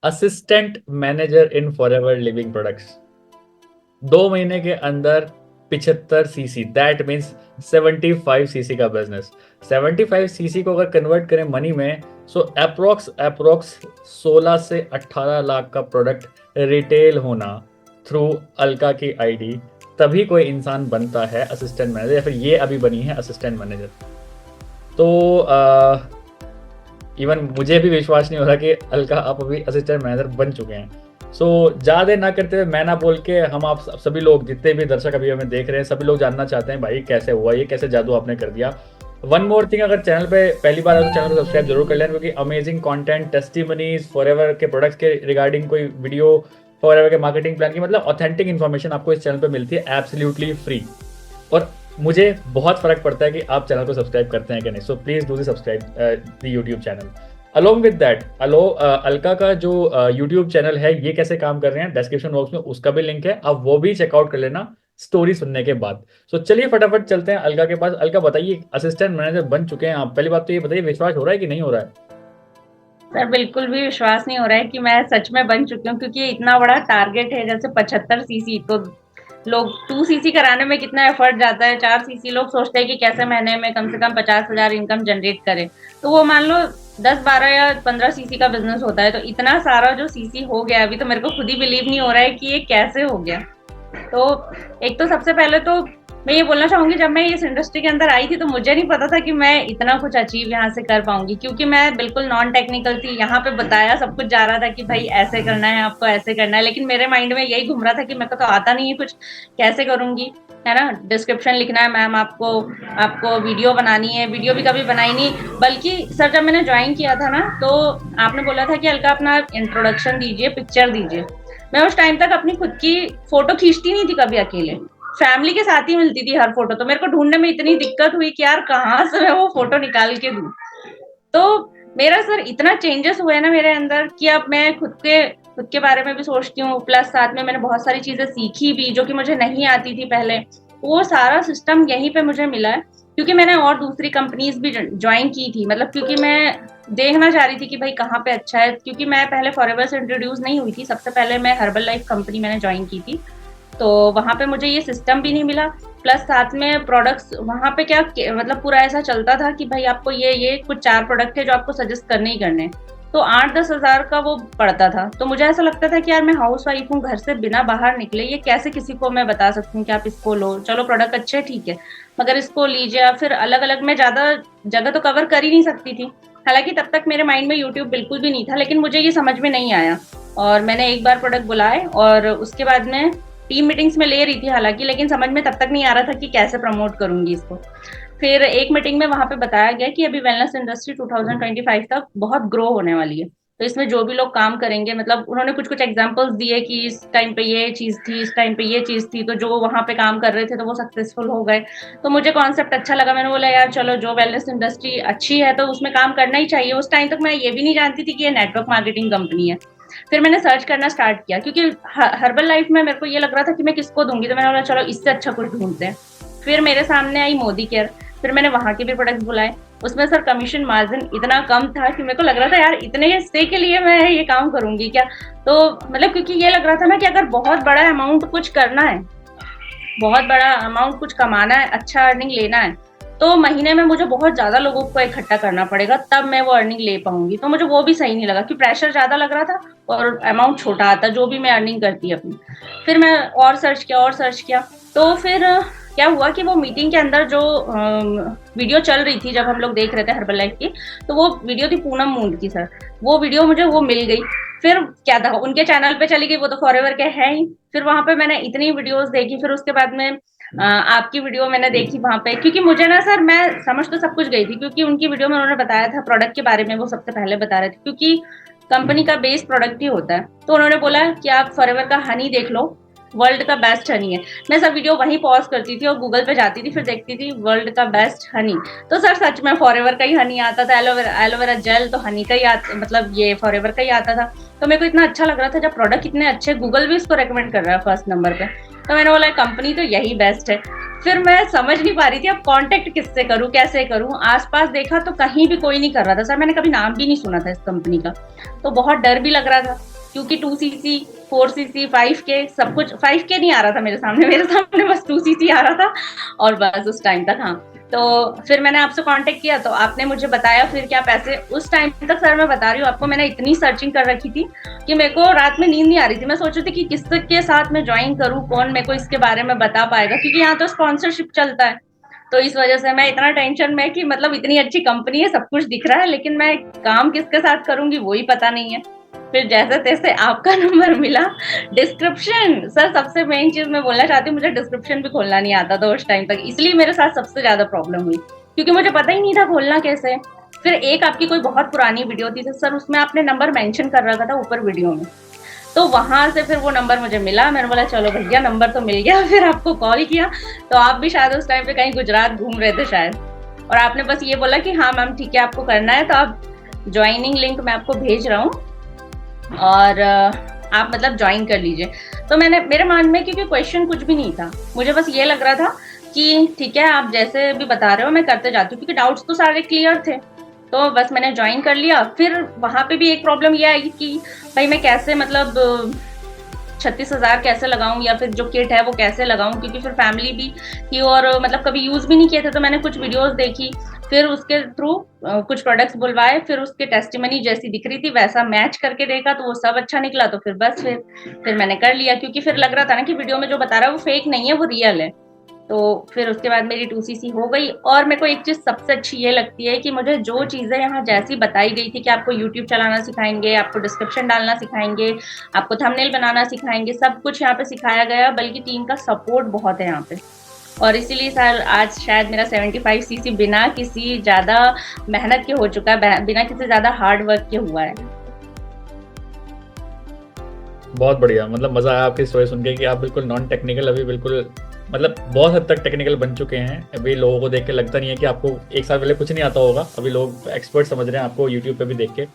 Assistant manager इन forever living products, 2 महीने के अंदर 75 सीसी, दैट मीन्स 75 सीसी का बिजनेस। 75 सीसी को अगर कन्वर्ट करें मनी में, सो अप्रोक्स अप्रोक्स 16 से 18 लाख का प्रोडक्ट रिटेल होना थ्रू अलका की आईडी, तभी कोई इंसान बनता है असिस्टेंट मैनेजर, या फिर ये अभी बनी है असिस्टेंट मैनेजर। तो इवन मुझे भी विश्वास नहीं हो रहा कि अलका आप अभी असिस्टेंट मैनेजर बन चुके हैं। सो ज़्यादा ना करते हुए, मैं ना बोल के, हम आप सभी लोग, जितने भी दर्शक अभी हमें देख रहे हैं, सभी लोग जानना चाहते हैं भाई कैसे हुआ ये, कैसे जादू आपने कर दिया। वन मोर थिंग, अगर चैनल पे पहली बार है तो चैनल को सब्सक्राइब जरूर कर लेना, क्योंकि अमेजिंग कंटेंट, टेस्टिमनीज, फॉरएवर के प्रोडक्ट्स के रिगार्डिंग कोई वीडियो, फॉरएवर के मार्केटिंग प्लान की, मतलब ऑथेंटिक इन्फॉर्मेशन आपको इस चैनल पे मिलती है एब्सोल्युटली फ्री। और मुझे बहुत फर्क पड़ता है कि आप चैनल को सब्सक्राइब करते हैं कि नहीं। So please do the subscribe the YouTube channel. Along with that, Alka का जो यूट्यूब चैनल है, ये कैसे काम कर रहे हैं, डिस्क्रिप्शन बॉक्स में उसका भी लिंक है, आप वो भी चेकआउट कर लेना स्टोरी सुनने के बाद। सो चलिए फटाफट चलते हैं अलका के पास। अलका बताइए, असिस्टेंट मैनेजर बन चुके हैं आप, पहली बात तो ये बताइए, विश्वास हो रहा है कि नहीं हो रहा है? सर बिल्कुल भी विश्वास नहीं हो रहा है कि मैं सच में बन चुकी हूँ, क्योंकि इतना बड़ा टारगेट है जैसे 75 सीसी। तो लोग 2 सीसी कराने में कितना एफर्ट जाता है, 4 सीसी लोग सोचते हैं कि कैसे महीने में कम से कम 50,000 इनकम जनरेट करे। तो वो मान लो 10, 12 या 15 सीसी का बिजनेस होता है, तो इतना सारा जो सीसी हो गया अभी, तो मेरे को खुद ही बिलीव नहीं हो रहा है कि ये कैसे हो गया। तो एक तो सबसे पहले तो मैं ये बोलना चाहूंगी, जब मैं इस इंडस्ट्री के अंदर आई थी तो मुझे नहीं पता था कि मैं इतना कुछ अचीव यहाँ से कर पाऊंगी, क्योंकि मैं बिल्कुल नॉन टेक्निकल थी। यहाँ पे बताया सब कुछ जा रहा था कि भाई ऐसे करना है, आपको ऐसे करना है, लेकिन मेरे माइंड में यही घूम रहा था कि मेरे को तो आता नहीं है कुछ, कैसे करूंगी, है ना। डिस्क्रिप्शन लिखना है मैम, आपको आपको वीडियो बनानी है, वीडियो भी कभी बनाई नहीं। बल्कि सर जब मैंने ज्वाइन किया था ना, तो आपने बोला था कि अलका अपना इंट्रोडक्शन दीजिए, पिक्चर दीजिए। मैं उस टाइम तक अपनी खुद की फोटो खींचती नहीं थी कभी अकेले, फैमिली के साथ ही मिलती थी हर फोटो। तो मेरे को ढूंढने में इतनी दिक्कत हुई कि यार कहाँ से मैं वो फोटो निकाल के दूं। तो मेरा सर इतना चेंजेस हुए ना मेरे अंदर कि अब मैं खुद के बारे में भी सोचती हूँ, प्लस साथ में मैंने बहुत सारी चीजें सीखी भी जो कि मुझे नहीं आती थी पहले। वो सारा सिस्टम यहीं पे मुझे मिला है, क्योंकि मैंने और दूसरी कंपनीज भी ज्वाइन की थी, मतलब क्योंकि मैं देखना चाह रही थी कि भाई कहाँ पे अच्छा है। क्योंकि मैं पहले फॉरएवर से इंट्रोड्यूस नहीं हुई थी, सबसे पहले मैं हर्बल लाइफ कंपनी मैंने ज्वाइन की थी। तो वहां पे मुझे ये सिस्टम भी नहीं मिला, प्लस साथ में प्रोडक्ट्स वहां पे क्या, मतलब पूरा ऐसा चलता था कि भाई आपको ये कुछ 4 प्रोडक्ट है जो आपको सजेस्ट करने ही करने हैं। तो 8-10 हज़ार का वो पड़ता था। तो मुझे ऐसा लगता था कि यार मैं हाउस वाइफ हूँ, घर से बिना बाहर निकले ये कैसे किसी को मैं बता सकती हूँ कि आप इसको लो, चलो प्रोडक्ट अच्छे ठीक है, मगर इसको लीजिए। या फिर अलग अलग, मैं ज्यादा जगह तो कवर कर ही नहीं सकती थी। हालांकि तब तक मेरे माइंड में यूट्यूब बिल्कुल भी नहीं था, लेकिन मुझे ये समझ में नहीं आया। और मैंने एक बार प्रोडक्ट बुलाए और उसके बाद में टीम मीटिंग्स में ले रही थी हालांकि, लेकिन समझ में तब तक नहीं आ रहा था कि कैसे प्रमोट करूंगी इसको। फिर एक मीटिंग में वहां पे बताया गया कि अभी वेलनेस इंडस्ट्री 2025 तक बहुत ग्रो होने वाली है। तो इसमें जो भी लोग काम करेंगे, मतलब उन्होंने कुछ कुछ एग्जांपल्स दिए कि इस टाइम पे ये चीज थी, इस टाइम पे ये चीज थी, तो जो वहां पे काम कर रहे थे तो वो सक्सेसफुल हो गए। तो मुझे कॉन्सेप्ट अच्छा लगा, मैंने बोला यार चलो, जो वेलनेस इंडस्ट्री अच्छी है तो उसमें काम करना ही चाहिए। उस टाइम तक मैं ये भी नहीं जानती थी कि ये नेटवर्क मार्केटिंग कंपनी है। फिर मैंने सर्च करना स्टार्ट किया, क्योंकि हर्बल लाइफ में मेरे को ये लग रहा था कि मैं किसको दूंगी, तो मैंने बोला चलो इससे अच्छा कुछ ढूंढते हैं। फिर मेरे सामने आई मोदी केयर। फिर मैंने वहां के भी प्रोडक्ट्स बुलाए। उसमें सर कमीशन मार्जिन इतना कम था कि मेरे को लग रहा था यार इतने स्टे के लिए मैं ये काम करूंगी क्या। तो मतलब क्योंकि ये लग रहा था ना कि अगर बहुत बड़ा अमाउंट कुछ करना है, बहुत बड़ा अमाउंट कुछ कमाना है, अच्छा अर्निंग लेना है, तो महीने में मुझे बहुत ज्यादा लोगों को इकट्ठा करना पड़ेगा, तब मैं वो अर्निंग ले पाऊंगी। तो मुझे वो भी सही नहीं लगा कि प्रेशर ज्यादा लग रहा था और अमाउंट छोटा आता जो भी मैं अर्निंग करती अपनी। फिर मैं और सर्च किया। तो फिर क्या हुआ कि वो मीटिंग के अंदर जो वीडियो चल रही थी जब हम लोग देख रहे थे हर्बल लाइफ की, तो वो वीडियो थी पूनम मूंड की सर। वो वीडियो मुझे वो मिल गई। फिर क्या था, उनके चैनल पे चली गई, वो तो फॉरएवर के है ही। फिर वहां पे मैंने इतनी वीडियोस देखी, फिर उसके बाद में आपकी वीडियो मैंने देखी वहां पे, क्योंकि मुझे ना सर, मैं समझ तो सब कुछ गई थी, क्योंकि उनकी वीडियो में उन्होंने बताया था प्रोडक्ट के बारे में, वो सबसे पहले बता रहे थे, क्योंकि कंपनी का बेस प्रोडक्ट ही होता है। तो उन्होंने बोला कि आप फॉरएवर का हनी देख लो, वर्ल्ड का बेस्ट हनी है। मैं सब वीडियो वहीं पॉज करती थी और गूगल पे जाती थी, फिर देखती थी वर्ल्ड का बेस्ट हनी। तो सर सच में फॉरएवर का ही हनी आता था, एलोवेरा एलोवेरा जेल तो हनी का ही मतलब ये फॉरएवर का ही आता था। तो मेरे को इतना अच्छा लग रहा था, जब प्रोडक्ट इतने अच्छे, गूगल भी इसको रेकमेंड कर रहा है फर्स्ट नंबर पे। तो मैंने बोला कंपनी तो यही बेस्ट है। फिर मैं समझ नहीं पा रही थी अब कांटेक्ट किससे करूं, कैसे करूं। आसपास देखा तो कहीं भी कोई नहीं कर रहा था सर, मैंने कभी नाम भी नहीं सुना था इस कंपनी का, तो बहुत डर भी लग रहा था क्योंकि 2cc 4cc 5K सब कुछ, 5K नहीं आ रहा था मेरे सामने बस 2cc आ रहा था और बस उस टाइम तक। हाँ, तो फिर मैंने आपसे कांटेक्ट किया तो आपने मुझे बताया फिर क्या पैसे उस टाइम तक। सर मैं बता रही हूँ आपको, मैंने इतनी सर्चिंग कर रखी थी कि मेरे को रात में नींद नहीं आ रही थी। मैं सोच रही थी कि किसके साथ मैं ज्वाइन करूँ, कौन मेरे को इसके बारे में बता पाएगा, क्योंकि यहाँ तो स्पॉन्सरशिप चलता है। तो इस वजह से मैं इतना टेंशन में कि मतलब इतनी अच्छी कंपनी है, सब कुछ दिख रहा है, लेकिन मैं काम किसके साथ करूंगी वही पता नहीं है। फिर जैसे तैसे आपका नंबर मिला। डिस्क्रिप्शन सर सबसे मेन चीज मैं बोलना चाहती हूँ, मुझे डिस्क्रिप्शन भी खोलना नहीं आता था उस टाइम तक, इसलिए मेरे साथ सबसे ज्यादा प्रॉब्लम हुई क्योंकि मुझे पता ही नहीं था खोलना कैसे। फिर एक आपकी कोई बहुत पुरानी वीडियो थी सर, उसमें आपने नंबर मेंशन कर रखा था ऊपर वीडियो में, तो वहां से फिर वो नंबर मुझे मिला। मैंने बोला चलो भैया नंबर तो मिल गया। फिर आपको कॉल किया तो आप भी शायद उस टाइम पे कहीं गुजरात घूम रहे थे शायद, और आपने बस ये बोला कि हाँ मैम ठीक है आपको करना है, तो आप ज्वाइनिंग लिंक मैं आपको भेज रहा हूँ और आप मतलब ज्वाइन कर लीजिए। तो मैंने, मेरे मन में क्योंकि क्वेश्चन कुछ भी नहीं था, मुझे बस ये लग रहा था कि ठीक है आप जैसे भी बता रहे हो मैं करते जाती हूँ, क्योंकि डाउट्स तो सारे क्लियर थे। तो बस मैंने ज्वाइन कर लिया। फिर वहां पे भी एक प्रॉब्लम ये आई कि भाई मैं कैसे मतलब 36,000 कैसे लगाऊं या फिर जो किट है वो कैसे लगाऊं, क्योंकि फिर फैमिली भी थी और मतलब कभी यूज भी नहीं किए थे। तो मैंने कुछ वीडियोस देखी, फिर उसके थ्रू कुछ प्रोडक्ट्स बुलवाए, फिर उसके टेस्टिमनी जैसी दिख रही थी वैसा मैच करके देखा तो वो सब अच्छा निकला। तो फिर बस फिर मैंने कर लिया, क्योंकि फिर लग रहा था ना कि वीडियो में जो बता रहा है वो फेक नहीं है, वो रियल है। तो फिर उसके बाद मेरी 2cc हो गई। और मेरे को एक चीज सबसे अच्छी ये लगती है कि मुझे जो चीजें यहाँ जैसी बताई गई थी कि आपको यूट्यूब चलाना सिखाएंगे, आपको डिस्क्रिप्शन डालना सिखाएंगे, आपको थंबनेल बनाना सिखाएंगे, सब कुछ यहाँ पे सिखाया गया, बल्कि टीम का सपोर्ट बहुत है यहाँ पे। और इसीलिए सर आज शायद मेरा 75cc बिना किसी ज्यादा मेहनत के हो चुका है, बिना किसी ज्यादा हार्ड वर्क के हुआ है। बहुत बढ़िया, मतलब मजा आया आपकी स्टोरी सुन के कि आप बिल्कुल नॉन टेक्निकल अभी बिल्कुल मतलब बहुत हद तक टेक्निकल बन चुके हैं। अभी लोगों को देख के लगता नहीं है कि आपको एक साल पहले कुछ नहीं आता होगा, अभी लोग एक्सपर्ट समझ रहे हैं आपको यूट्यूब पे भी देख के।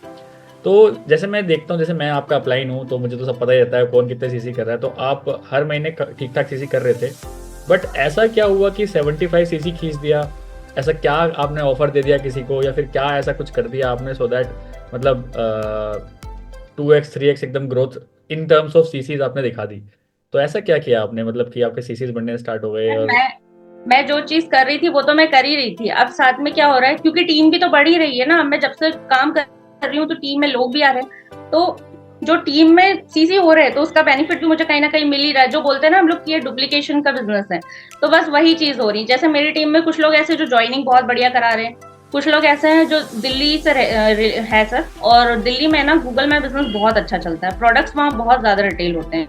तो जैसे मैं देखता हूँ, जैसे मैं आपका अपलाइन हूँ तो मुझे तो सब पता ही रहता है कौन कितने सीसी कर रहा है, तो आप हर महीने ठीक ठाक सीसी कर रहे थे। बट ऐसा क्या हुआ कि 75 सीसी खींच दिया? ऐसा क्या आपने ऑफर दे दिया किसी को, या फिर क्या ऐसा कुछ कर दिया आपने सो दैट मतलब 2x 3x एकदम growth in terms of chassis आपने दिखा दी? तो ऐसा क्या किया आपने, मतलब कि आपके सीसीज बढ़ने स्टार्ट हो गए? और मैं जो चीज कर रही थी वो तो मैं कर ही रही थी। अब साथ में क्या हो रहा है, क्योंकि टीम भी तो बढ़ ही रही है ना, मैं जब से काम कर रही हूँ तो टीम में लोग भी आ रहे हैं, तो जो टीम में सीसी हो रहे हैं तो उसका बेनिफिट भी मुझे कहीं ना कहीं मिल ही रहा है। जो बोलते हैं ना हम लोग कि ये डुप्लीकेशन का बिजनेस है, तो बस वही चीज हो रही है। जैसे मेरी टीम में कुछ लोग ऐसे जो ज्वाइनिंग बहुत बढ़िया करा रहे हैं, कुछ लोग ऐसे हैं जो दिल्ली से है सर, और दिल्ली में ना गूगल में बिजनेस बहुत अच्छा चलता है, प्रोडक्ट्स वहाँ बहुत ज्यादा रिटेल होते हैं।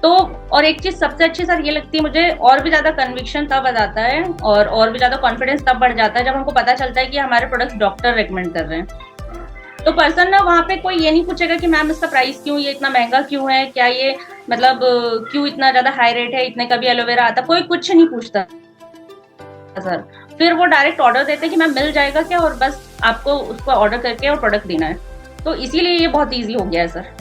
तो और एक चीज सबसे अच्छी सर ये लगती है मुझे, और भी ज्यादा कन्विक्शन तब आ जाता है और भी ज्यादा कॉन्फिडेंस तब बढ़ जाता है जब हमको पता चलता है कि हमारे प्रोडक्ट्स डॉक्टर रेकमेंड कर रहे हैं। तो पर्सन ना वहाँ पे कोई ये नहीं पूछेगा कि मैम इसका प्राइस क्यों, ये इतना महंगा क्यों है, क्या ये मतलब क्यों इतना ज्यादा हाई रेट है, इतने का भी एलोवेरा आता, कोई कुछ नहीं पूछता सर। फिर वो डायरेक्ट ऑर्डर देते हैं कि मैम मिल जाएगा क्या, और बस आपको उसको ऑर्डर करके और प्रोडक्ट देना है। तो इसीलिए ये बहुत ईजी हो गया है सर।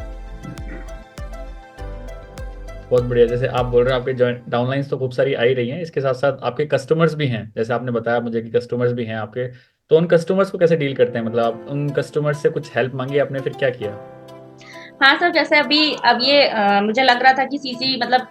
बहुत बढ़िया। जैसे आप बोल रहे हैं आपके डाउनलाइंस तो खूब सारी आ ही रही हैं, इसके साथ साथ आपके कस्टमर्स भी हैं, जैसे आपने बताया मुझे कि कस्टमर्स भी हैं आपके। तो उन कस्टमर्स को कैसे डील करते हैं, मतलब आप उन कस्टमर्स से कुछ हेल्प मांगी आपने, फिर क्या किया? हाँ सर, जैसे अभी अब ये मुझे लग रहा था कि सीसी मतलब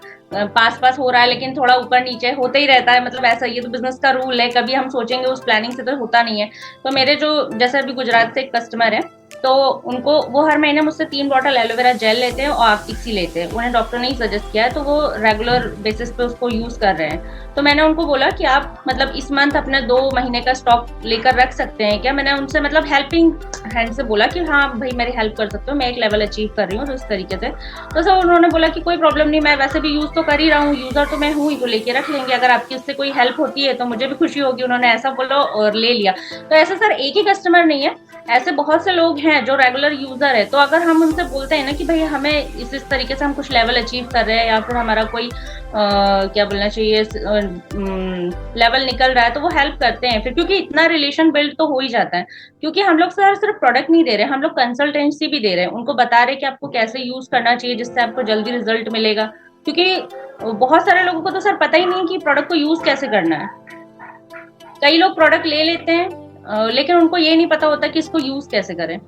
पास पास हो रहा है, लेकिन थोड़ा ऊपर नीचे होता ही रहता है, मतलब ऐसा ये तो बिजनेस का रूल है, कभी हम सोचेंगे उस प्लानिंग से तो होता नहीं है। तो मेरे जो जैसे अभी गुजरात से एक कस्टमर है, तो उनको वो हर महीने मुझसे 3 बॉटल एलोवेरा जेल लेते हैं और आर्टिक्सी लेते हैं, उन्हें डॉक्टर ने ही सजेस्ट किया है, तो वो रेगुलर बेसिस पे उसको यूज कर रहे हैं। तो मैंने उनको बोला कि आप मतलब इस मंथ अपने 2 महीने का स्टॉक लेकर रख सकते हैं क्या। मैंने उनसे मतलब हेल्पिंग हैंड से बोला कि हाँ भाई मेरी हेल्प कर सकते हो, मैं एक लेवल अचीव कर रही हूँ तो इस तरीके से। तो सर उन्होंने बोला कि कोई प्रॉब्लम नहीं, मैं वैसे भी यूज तो कर ही रहा हूँ, यूजर तो मैं हूँ ही, तो लेके रख लेंगे, अगर आपकी उससे कोई हेल्प होती है तो मुझे भी खुशी होगी। उन्होंने ऐसा बोला और ले लिया। तो ऐसा सर एक ही कस्टमर नहीं है, ऐसे बहुत से लोग हैं जो रेगुलर यूजर है। तो अगर हम उनसे बोलते हैं ना कि भाई हमें इस तरीके से हम कुछ लेवल अचीव कर रहे हैं, या फिर हमारा कोई क्या बोलना चाहिए लेवल निकल रहा है, तो वो हेल्प करते हैं फिर, क्योंकि इतना रिलेशन बिल्ड तो हो ही जाता है। क्योंकि हम लोग सर सिर्फ प्रोडक्ट नहीं दे रहे, हम लोग कंसल्टेंसी भी दे रहे हैं, उनको बता रहे हैं कि आपको कैसे यूज करना चाहिए जिससे आपको जल्दी रिजल्ट मिलेगा। क्योंकि बहुत सारे लोगों को तो सर पता ही नहीं कि प्रोडक्ट को यूज कैसे करना है। कई लोग प्रोडक्ट ले लेते हैं लेकिन उनको ये नहीं पता होता कि इसको यूज कैसे करें।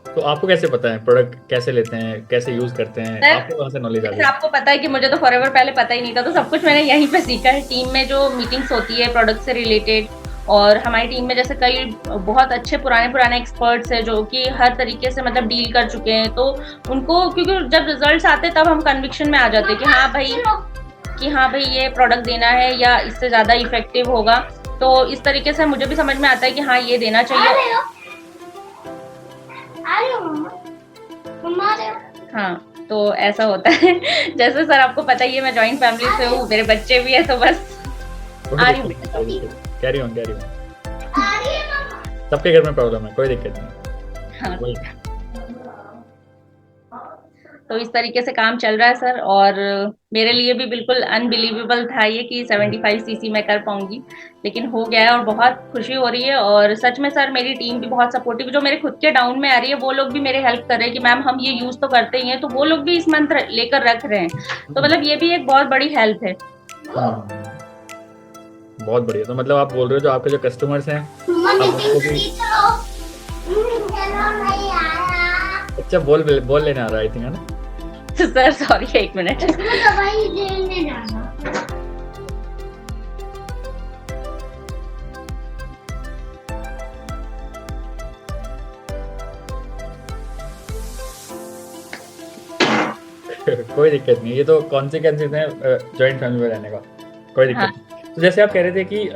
तो आपको कैसे पता है प्रोडक्ट कैसे लेते हैं, कैसे यूज करते हैं, सर, आपको कहाँ से नॉलेज आ जैसे गई? आपको पता है कि मुझे तो फॉरएवर पहले पता ही नहीं था, तो सब कुछ मैंने यहीं पे सीखा है। टीम में जो मीटिंग्स होती है प्रोडक्ट से रिलेटेड, और हमारी टीम में जैसे कई बहुत अच्छे पुराने एक्सपर्ट्स हैं जो कि हर तरीके से मतलब डील कर चुके हैं, तो उनको क्योंकि जब रिजल्ट्स आते तब हम कन्विक्शन में आ जाते हैं कि हाँ भाई ये प्रोडक्ट देना है या इससे ज़्यादा इफेक्टिव होगा। तो इस तरीके से मुझे भी समझ में आता है कि हाँ ये देना चाहिए। हाँ, तो ऐसा होता है। जैसे सर आपको पता ही है मैं जॉइंट फैमिली से हूँ, मेरे बच्चे भी है, तो बस आ रही हूँ। Carry on. सबके घर में प्रॉब्लम है, कोई दिक्कत नहीं। हाँ, वही। तो इस तरीके से काम चल रहा है सर, और मेरे लिए भी बिल्कुल अनबिलीवेबल था ये कि 75 सीसी मैं कर पाऊंगी, लेकिन हो गया है और बहुत खुशी हो रही है। और सच में सर मेरी टीम भी बहुत सपोर्टिव, जो मेरे खुद के डाउन में आ रही है वो लोग भी मेरे हेल्प कर रहे हैं कि मैम हम ये यूज तो करते ही हैं, तो वो लोग भी इस मंत्र लेकर रख रहे हैं। तो मतलब ये भी एक बहुत बड़ी हेल्प है। बहुत बढ़िया। तो मतलब आप बोल रहे हो जो आपके जो कस्टमर्स हैं आपको भी अच्छा बोल लेने आ रहा है, आई थिंक, है ना? सर सॉरी, एक मिनट। कोई दिक्कत नहीं, ये तो कॉन्सिक्वेंसेस हैं जॉइंट फैमिली में रहने का, कोई दिक्कत नहीं। तो जैसे आप कह रहे थे कि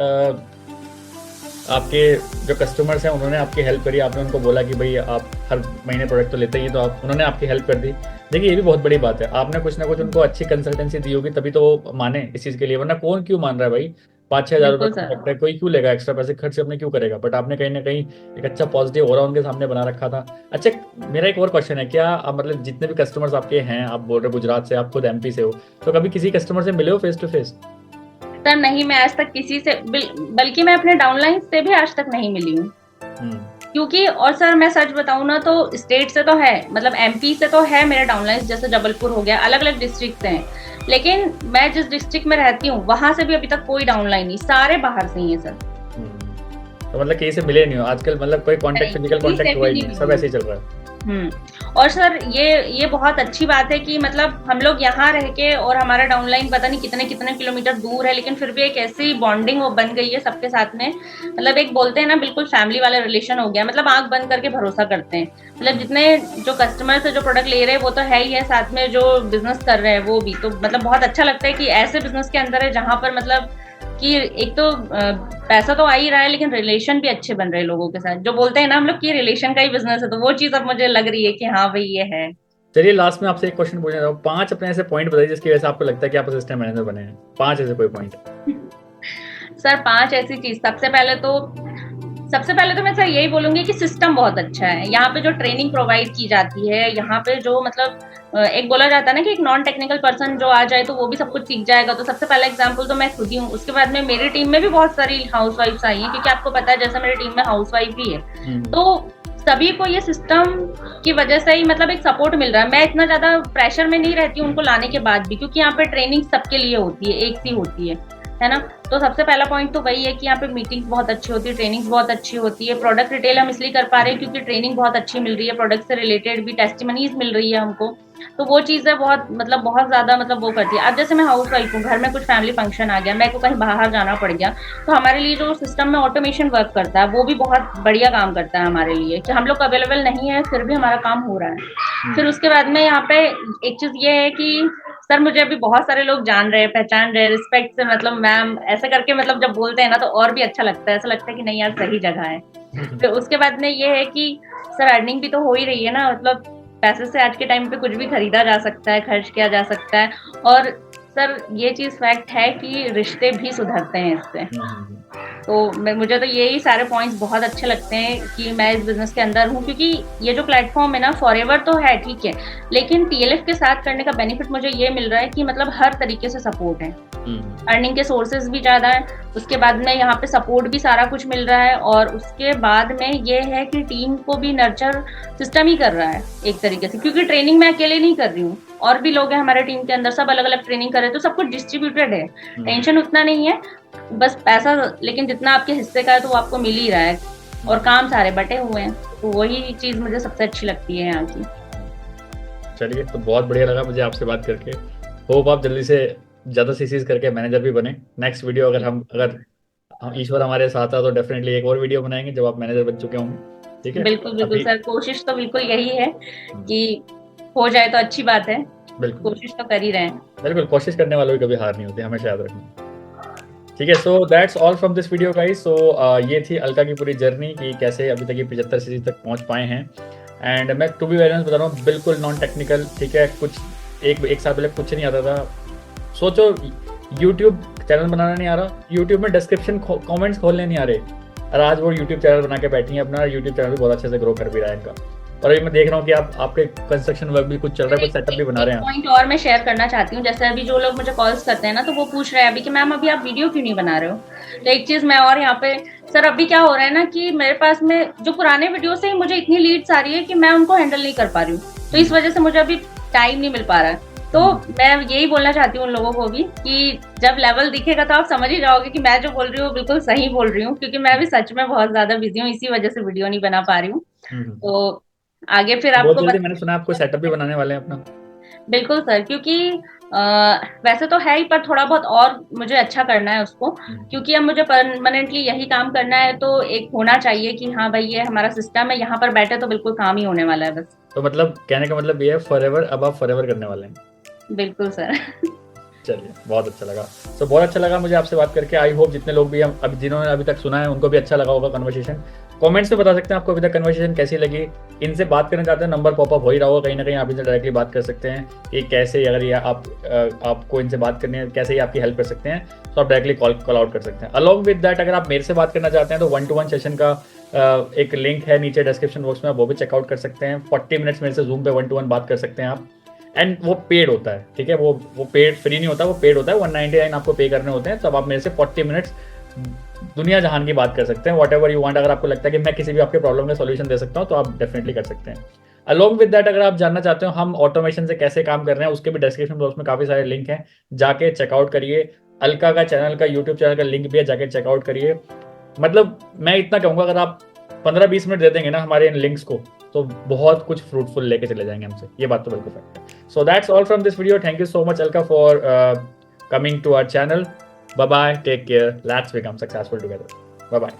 आपके जो कस्टमर्स हैं उन्होंने आपकी हेल्प करी, आपने उनको बोला कि भाई आप हर महीने प्रोडक्ट तो लेते ही, तो उन्होंने आपकी हेल्प कर दी। देखिए ये भी बहुत बड़ी बात है, आपने कुछ ना कुछ उनको अच्छी कंसल्टेंसी दी होगी तभी तो वो माने इस चीज़ के लिए, वरना कौन क्यों मान रहा है भाई? 5-6 हज़ार रुपये कॉन्ट्रैक्ट है, कोई क्यों लेगा? एक्स्ट्रा पैसे खर्च अपने क्यों करेगा? बट आपने कहीं ना कहीं एक अच्छा पॉजिटिव ऑरा उनके सामने बना रखा था। अच्छा, मेरा एक और क्वेश्चन है, क्या आप मतलब जितने भी कस्टमर्स आपके हैं, आप बोल रहे हो गुजरात से, आप खुद MP से हो, तो कभी किसी कस्टमर से मिले हो फेस टू फेस? सर नहीं, मैं आज तक किसी से बल्कि मैं अपने डाउनलाइन से भी आज तक नहीं मिली हूँ। क्योंकि और सर मैं सच बताऊं ना तो स्टेट से तो है, मतलब MP से तो है मेरे डाउनलाइन, जैसे जबलपुर हो गया, अलग अलग डिस्ट्रिक्ट से हैं, लेकिन मैं जिस डिस्ट्रिक्ट में रहती हूँ वहां से भी अभी तक कोई डाउनलाइन नहीं, सारे बाहर से ही है सर। तो मतलब कहीं से मिले नहीं हो आजकल, मतलब कोई कांटेक्ट, फिजिकल कांटेक्ट हुआ ही नहीं, सब ऐसे ही चल रहा है। और सर ये बहुत अच्छी बात है कि मतलब हम लोग यहाँ रह के और हमारा डाउनलाइन पता नहीं कितने कितने किलोमीटर दूर है, लेकिन फिर भी एक ऐसी बॉन्डिंग बन गई है सबके साथ में। मतलब एक बोलते हैं ना, बिल्कुल फैमिली वाला रिलेशन हो गया, मतलब आंख बंद करके भरोसा करते हैं। मतलब जितने जो कस्टमर्स है जो प्रोडक्ट ले रहे हैं वो तो है ही है, साथ में जो बिजनेस कर रहे हैं वो भी, तो मतलब बहुत अच्छा लगता है कि ऐसे बिजनेस के अंदर है जहाँ पर मतलब कि एक तो पैसा तो आ ही रहा है लेकिन रिलेशन भी अच्छे बन रहे हैं लोगों के साथ, जो बोलते हैं ना हम लोग कि रिलेशन का ही बिजनेस है, तो वो चीज अब मुझे लग रही है कि हाँ भाई ये है। चलिए लास्ट में आपसे एक क्वेश्चन पूछना चाहूँ, 5 अपने ऐसे पॉइंट बताइए जिसकी वजह से आपको लगता है कि आप असिस्टेंट मैनेजर बने हैं। 5 ऐसे कोई पॉइंट। सर 5 ऐसी चीज, सबसे पहले तो मैं सर यही बोलूंगी कि सिस्टम बहुत अच्छा है यहाँ पे, जो ट्रेनिंग प्रोवाइड की जाती है यहाँ पे, जो मतलब एक बोला जाता है ना कि एक नॉन टेक्निकल पर्सन जो आ जाए तो वो भी सब कुछ सीख जाएगा। तो सबसे पहला एग्जांपल तो मैं खुद ही हूँ, उसके बाद में मेरी टीम में भी बहुत सारी हाउसवाइफ्स आई हैं, क्योंकि आपको पता है जैसे मेरी टीम में हाउसवाइफ भी है, तो सभी को ये सिस्टम की वजह से ही मतलब एक सपोर्ट मिल रहा है। मैं इतना ज्यादा प्रेशर में नहीं रहती हूँ उनको लाने के बाद भी, क्योंकि यहाँ पे ट्रेनिंग सबके लिए होती है, एक सी होती है ना। तो सबसे पहला पॉइंट तो वही है कि यहाँ पे मीटिंग्स बहुत अच्छी होती है, ट्रेनिंग बहुत अच्छी होती है। प्रोडक्ट रिटेल हम इसलिए कर पा रहे हैं क्योंकि ट्रेनिंग बहुत अच्छी मिल रही है, प्रोडक्ट से रिलेटेड भी टेस्टिमनीज मिल रही है हमको, तो वो चीज़ें बहुत ज्यादा मतलब वो करती है। अब जैसे मैं हाउस वाइफ हूँ, घर में कुछ फैमिली फंक्शन आ गया, मेरे को कहीं बाहर जाना पड़ गया, तो हमारे लिए जो सिस्टम में ऑटोमेशन वर्क करता है वो भी बहुत बढ़िया काम करता है हमारे लिए, कि हम लोग अवेलेबल नहीं है फिर भी हमारा काम हो रहा है। फिर उसके बाद में यहाँ पे एक चीज ये है कि सर मुझे अभी बहुत सारे लोग जान रहे हैं, पहचान रहे हैं, रिस्पेक्ट से मतलब मैम ऐसे करके मतलब जब बोलते हैं ना तो और भी अच्छा लगता है, ऐसा लगता है कि नहीं यार सही जगह है। फिर उसके बाद में ये है कि सर अर्निंग भी तो हो ही रही है ना, मतलब पैसे से आज के टाइम पे कुछ भी खरीदा जा सकता है, खर्च किया जा सकता है, और सर ये चीज फैक्ट है कि रिश्ते भी सुधरते हैं इससे। तो मुझे तो यही सारे पॉइंट्स बहुत अच्छे लगते हैं कि मैं इस बिजनेस के अंदर हूँ, क्योंकि ये जो प्लेटफॉर्म है ना फॉरएवर तो है ठीक है, लेकिन TLF के साथ करने का बेनिफिट मुझे ये मिल रहा है कि मतलब हर तरीके से सपोर्ट है। अर्निंग के सोर्सेज भी ज़्यादा हैं, उसके बाद में यहाँ पे सपोर्ट भी सारा कुछ मिल रहा है, और उसके बाद में ये है कि टीम को भी नर्चर सिस्टम ही कर रहा है एक तरीके से, क्योंकि ट्रेनिंग मैं अकेले नहीं कर रही हूँ, और भी लोग हैं हमारे टीम के अंदर, सब अलग अलग ट्रेनिंग कर रहे हैं, तो सब कुछ डिस्ट्रीब्यूटेड है, टेंशन उतना नहीं है, बस पैसा लेकिन जितना आपके हिस्से का है तो वो आपको मिल ही रहा है, और काम सारे बटे हुए हैं, तो वही चीज़ मुझे सबसे अच्छी लगती है यहाँ की। चलिए, तो बहुत बढ़िया लगा मुझे आपसे बात करके। होप आप जल्दी से ज़्यादा सीसीज करके मैनेजर भी बने। नेक्स्ट वीडियो अगर ईश्वर हमारे साथ है तो डेफिनेटली एक और वीडियो बनाएंगे जब आप मैनेजर बन चुके होंगे। ठीक है, बिल्कुल बिल्कुल सर, कोशिश तो बिल्कुल यही है कि हो जाए तो अच्छी बात है, बिल्कुल कोशिश तो कर ही रहे हैं। बिल्कुल, कोशिश करने वालों की कभी हार नहीं होती, हमेशा याद रखना। ठीक है, so that's all from this video guys. सो ये थी अलका की पूरी जर्नी कि कैसे अभी तक ये 75 सीसी तक पहुंच पाए हैं। एंड मैं टू बी वेरी ऑनेस्ट बता रहा हूँ, बिल्कुल नॉन टेक्निकल। ठीक है, कुछ एक साल पहले कुछ नहीं आता था। सोचो, YouTube चैनल बनाना नहीं आ रहा, YouTube में डिस्क्रिप्शन कमेंट्स खोलने नहीं आ रहे, और आज वो YouTube चैनल बना के बैठी हैं। अपना YouTube चैनल भी बहुत अच्छे से ग्रो कर भी रहा है इनका। और अभी मैं देख रहा हूँ कि आपके कंस्ट्रक्शन वर्क भी कुछ चल रहा है, कुछ सेटअप भी बना रहे हैं। पॉइंट और मैं शेयर करना चाहती हूँ, जैसे अभी जो लोग मुझे कॉल्स करते हैं ना, तो वो पूछ रहे हैं अभी कि मैम अभी आप वीडियो क्यों नहीं बना रहे हो। तो एक चीज मैं और यहाँ पे सर, अभी क्या हो रहा है ना कि मेरे पास में जो पुराने वीडियो से ही मुझे इतनी लीड्स आ रही है कि मैं उनको हैंडल नहीं कर पा रही हूँ, तो इस वजह से मुझे अभी टाइम नहीं मिल पा रहा है। तो मैं यही बोलना चाहती हूँ उन लोगों को भी कि जब लेवल दिखेगा तो आप समझ ही जाओगे कि मैं जो बोल रही हूँ बिल्कुल सही बोल रही हूँ, क्योंकि मैं भी सच में बहुत ज्यादा बिजी हूँ, इसी वजह से वीडियो नहीं बना पा रही हूँ। तो आगे फिर बहुत आपको जल्दी मैंने सुना आपको सेटअप भी बनाने वाले हैं अपना। बिल्कुल सर, क्योंकि वैसे तो है ही, पर थोड़ा बहुत और मुझे अच्छा करना है उसको, क्योंकि अब मुझे परमानेंटली यही काम करना है, तो एक होना चाहिए कि हाँ भाई ये हमारा सिस्टम है, यहाँ पर बैठे तो बिल्कुल काम ही होने वाला है बस। तो मतलब कहने का मतलब ये है फॉरएवर, अब आप फॉरएवर करने वाले हैं। बिल्कुल सर। चलिए, बहुत अच्छा लगा। तो बहुत अच्छा लगा मुझे आपसे बात करके। आई होप जितने लोग भी हम अब जिन्होंने अभी तक सुना है उनको भी अच्छा लगा होगा कन्वर्सेशन। कमेंट्स में बता सकते हैं आपको अभी तक कन्वर्सेशन कैसी लगी। इनसे बात करना चाहते हैं, नंबर पॉपअप हो ही रहा होगा कहीं ना कहीं, आप इनसे डायरेक्टली बात कर सकते हैं कि कैसे, अगर ये आपको इनसे बात करनी है, कैसे ये आपकी हेल्प कर सकते हैं, तो आप डायरेक्टली कॉल आउट कर सकते हैं। अलॉन्ग विद दैट, अगर आप मेरे से बात करना चाहते हैं तो 1-to-1 सेशन का एक लिंक है नीचे डिस्क्रिप्शन बॉक्स में, आप वो भी चेकआउट कर सकते हैं। 40 मिनट्स मेरे से जूम पे 1-to-1 बात कर सकते हैं आप। एंड वो पेड होता है, ठीक है, वो पेड, फ्री नहीं होता, वो पेड होता है। 199 आपको पे करने होते हैं, तब आप मेरे से 40 मिनट्स दुनिया जहान की बात कर सकते हैं, वॉट एवर यू वांट। अगर आपको लगता है कि मैं किसी भी आपके प्रॉब्लम का सॉल्यूशन दे सकता हूँ तो आप डेफिनेटली कर सकते हैं। अलॉन्ग विद दैट, अगर आप जानना चाहते हो हम ऑटोमेशन से कैसे काम कर रहे हैं, उसके भी डिस्क्रिप्शन बॉक्स में काफ़ी सारे लिंक हैं, जाके चेकआउट करिए। अलका का चैनल का यूट्यूब चैनल का लिंक भी है, जाके चेकआउट करिए। मतलब मैं इतना कहूँगा, अगर आप 15-20 मिनट दे देंगे ना हमारे इन लिंक्स को, तो बहुत कुछ फ्रूटफुल लेके चले जाएंगे हमसे, ये बात तो बिल्कुल फैक्ट है। So that's all from this video. Thank you so much Alka for coming to our channel. Bye bye, take care, let's become successful together. Bye bye.